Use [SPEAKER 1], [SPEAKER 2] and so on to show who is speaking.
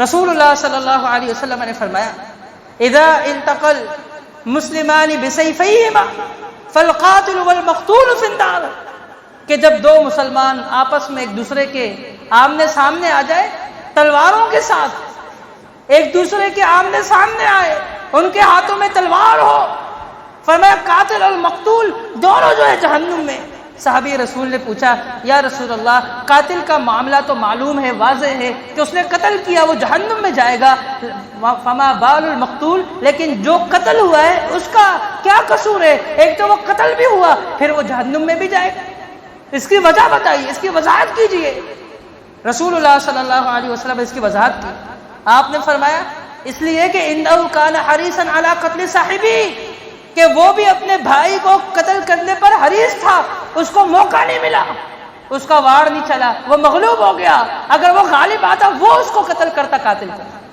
[SPEAKER 1] رسول اللہ صلی اللہ علیہ وسلم نے فرمایا اذا التقى المسلمان بسيفيهما فالقاتل والمقتول في النار، کہ جب دو مسلمان آپس میں ایک دوسرے کے آمنے سامنے آ جائے تلواروں کے ساتھ، ایک دوسرے کے آمنے سامنے آئے، ان کے ہاتھوں میں تلوار ہو، فرمایا قاتل اور مقتول دونوں جو ہے جہنم میں۔ صحابی رسول نے پوچھا یا رسول اللہ قاتل کا معاملہ تو معلوم ہے، واضح ہے کہ اس نے قتل کیا، وہ جہنم میں جائے گا، فما بال المقتول، لیکن جو قتل ہوا ہے اس کا کیا قصور ہے؟ ایک تو وہ قتل بھی ہوا پھر وہ جہنم میں بھی جائے گا، اس کی وجہ بتائیے، اس کی وضاحت کیجئے۔ رسول اللہ صلی اللہ علیہ وسلم اس کی وضاحت کی، آپ نے فرمایا اس لیے کہ انہ کان حریصا علی قتل صاحبی، کہ وہ بھی اپنے بھائی کو قتل کرنے پر حریص تھا، اس کو موقع نہیں ملا، اس کا وار نہیں چلا، وہ مغلوب ہو گیا، اگر وہ غالب آتا وہ اس کو قتل کرتا قاتل کو۔